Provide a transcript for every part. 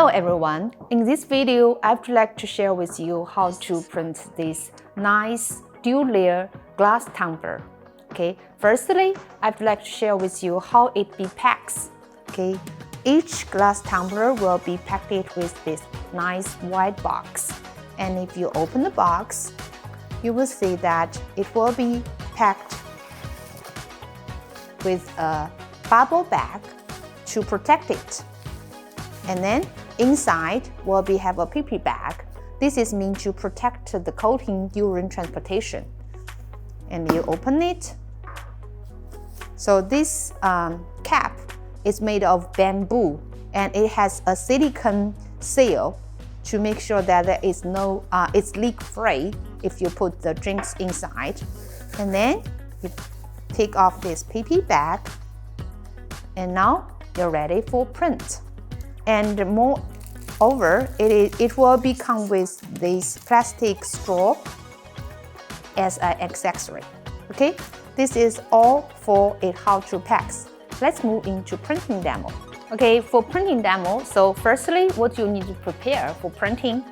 Hello everyone, in this video I would like to share with you how to print this nice dual layer glass tumbler. Okay, firstly I would like to share with you how it be packed. Okay, each glass tumbler will be packed with this nice white box, and if you open the box you will see that it will be packed with a bubble bag to protect it. And then inside will have a PP bag. This is meant to protect the coating during transportation. And you open it. So this cap is made of bamboo and it has a silicone seal to make sure that there is no, it's leak-free if you put the drinks inside. And then you take off this PP bag, and now you're ready for print. And moreover, it will come with this plastic straw as an accessory. Okay, this is all for it how to pack. Let's move into printing demo. Okay, for printing demo, so firstly, what you need to prepare for printing: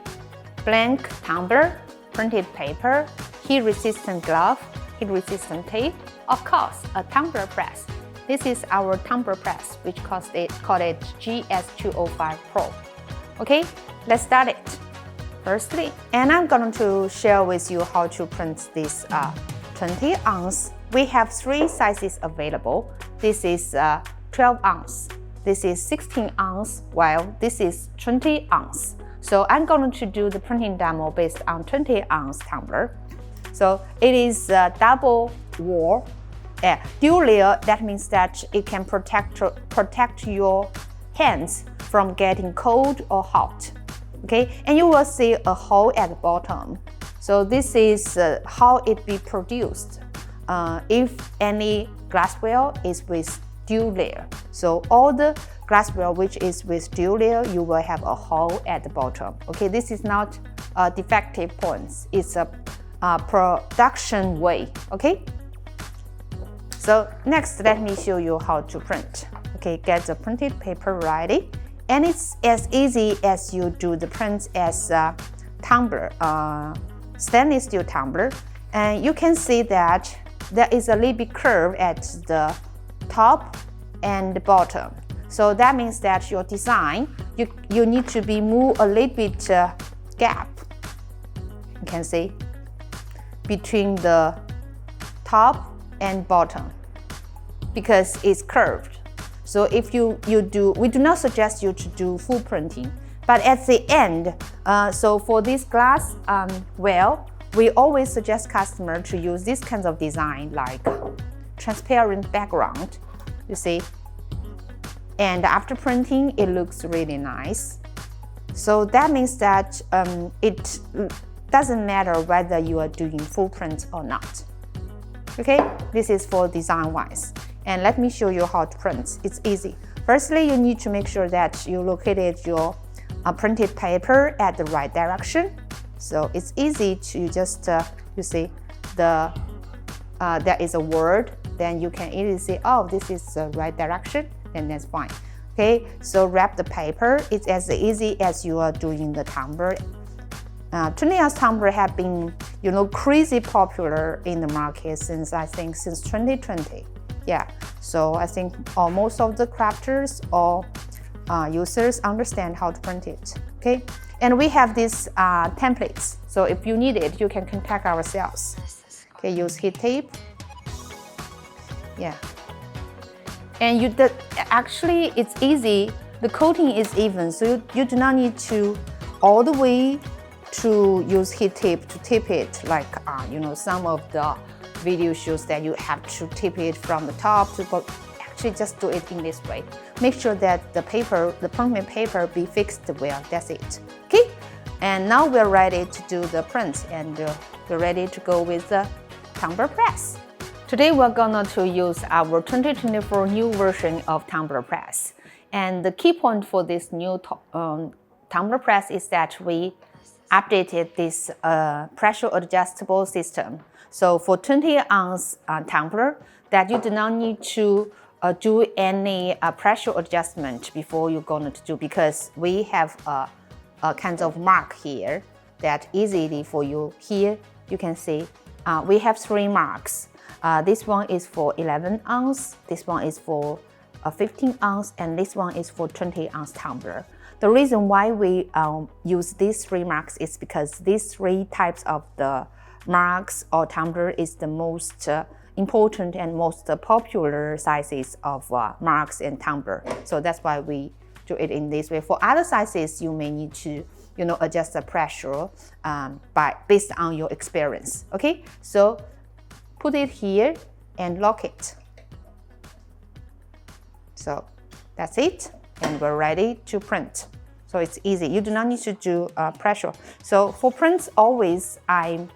blank tumbler, printed paper, heat-resistant glove, heat-resistant tape, of course, a tumbler press. This is our tumbler press, which called it GS205 Pro. Okay, let's start it. Firstly, and I'm going to share with you how to print this 20 ounce. We have three sizes available. This is 12 ounce. This is 16 ounce, while this is 20 ounce. So I'm going to do the printing demo based on 20 ounce tumbler. So it is double wall. Dual layer, that means that it can protect your hands from getting cold or hot. Okay, and you will see a hole at the bottom. So this is how it be produced. If any glassware is with dual layer, so all the glassware which is with dual layer, you will have a hole at the bottom. Okay, this is not a defective points. It's a production way. Okay. So next, let me show you how to print. Okay, get the printed paper ready. And it's as easy as you do the print as a tumbler, stainless steel tumbler. And you can see that there is a little bit curve at the top and the bottom. So that means that your design, you need to be move a little bit gap. You can see between the top and bottom, because it's curved. So if we do not suggest you to do full printing, but at the end, so for this glass we always suggest customer to use this kinds of design, like transparent background, you see, and after printing it looks really nice. So that means that it doesn't matter whether you are doing full print or not. Okay, this is for design wise. And let me show you how to print. It's easy. Firstly, you need to make sure that you located your printed paper at the right direction. So it's easy to just, you see, there is a word, then you can easily say, oh, this is the right direction, then that's fine. Okay, so wrap the paper. It's as easy as you are doing the tumbler. 20 ounce tumbler have been, crazy popular in the market since 2020. Yeah, so I think most of the crafters or users understand how to print it. Okay, and we have these templates. So if you need it, you can contact our sales. Okay, use heat tape. Yeah, and actually it's easy. The coating is even, so you do not need to all the way to use heat tape to tape it like some of the video shows that you have to tape it from the top to go. Actually just do it in this way. Make sure that the printed paper be fixed well. That's it. Okay, and now we're ready to do the print, and we're ready to go with the tumbler press. Today we're gonna to use our 2024 new version of tumbler press, and the key point for this new tumbler press is that we updated this pressure adjustable system. So for 20 ounce tumbler, that you do not need to do any pressure adjustment before you're going to do, because we have a kind of mark here that easily for you. Here you can see we have 3 marks. This one is for 11 ounce, this one is for 15 ounce, and this one is for 20 ounce tumbler. The reason why we use these 3 marks is because these 3 types of the marks or tumbler is the most important and most popular sizes of marks and tumbler. So that's why we do it in this way. For other sizes, you may need to, adjust the pressure based on your experience. Okay, so put it here and lock it. So that's it, and we're ready to print. So it's easy. You do not need to do pressure. So for prints, always I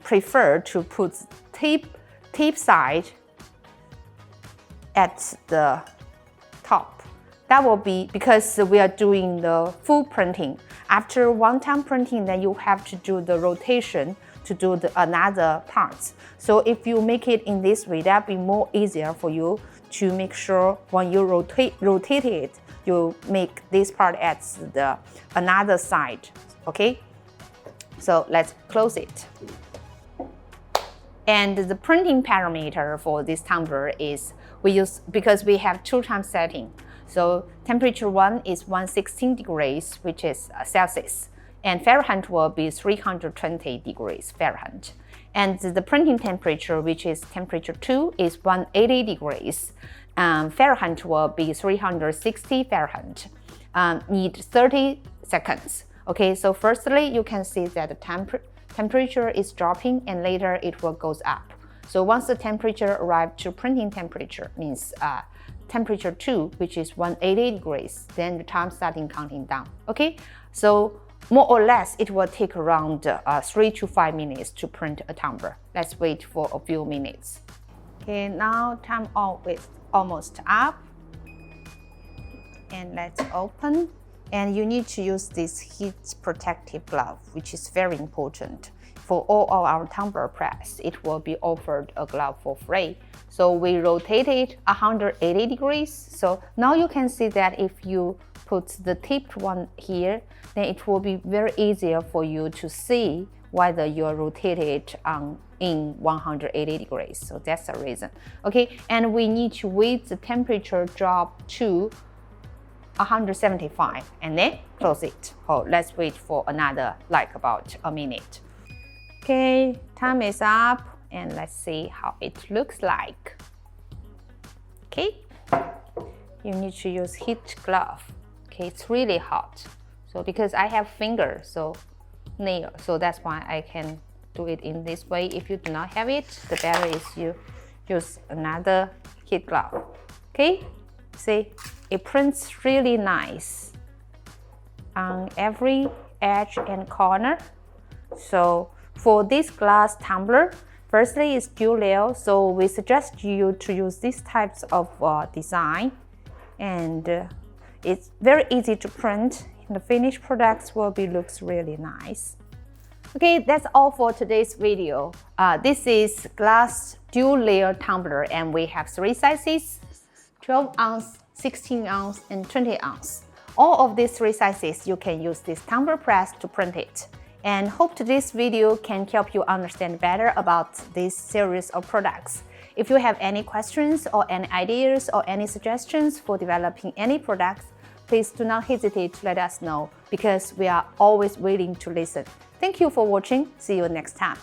prefer to put tape side at the top. That will be because we are doing the full printing. After one time printing, then you have to do the rotation to do another parts. So if you make it in this way, that'll be more easier for you to make sure when you rotate it, you make this part at the another side. Okay, so let's close it. And the printing parameter for this tumbler is we use, because we have 2 times setting. So temperature 1 is 116 degrees, which is Celsius, and Fahrenheit will be 320 degrees Fahrenheit. And the printing temperature, which is temperature 2, is 180 degrees. Fahrenheit will be 360 Fahrenheit. Need 30 seconds. Okay, so firstly, you can see that the temperature is dropping and later it will goes up. So once the temperature arrives to printing temperature, means temperature 2, which is 180 degrees, then the time starting counting down. Okay, so more or less it will take around 3 to 5 minutes to print a tumbler. Let's wait for a few minutes. Okay, now time almost up, and let's open. And you need to use this heat protective glove, which is very important. For all of our tumbler press, it will be offered a glove for free. So we rotate it 180 degrees. So now you can see that if you put the tipped one here, then it will be very easier for you to see whether you're rotated in 180 degrees. So that's the reason. Okay, and we need to wait the temperature drop to 175 and then close it. Oh, let's wait for another about a minute. Okay, time is up, and let's see how it looks like. Okay, you need to use heat glove. Okay, it's really hot. So because I have fingers, so nail, so that's why I can do it in this way. If you do not have it, the better is you use another heat glove. Okay, see, it prints really nice on every edge and corner. So for this glass tumbler, firstly it's dual layer, so we suggest you to use these types of design, and it's very easy to print. The finished products will be looks really nice. Okay, that's all for today's video. This is glass dual layer tumbler, and we have 3 sizes: 12 ounce, 16 ounce, and 20 ounce. All of these 3 sizes, you can use this tumbler press to print it. And hope today's video can help you understand better about this series of products. If you have any questions or any ideas or any suggestions for developing any products, please do not hesitate to let us know, because we are always willing to listen. Thank you for watching. See you next time.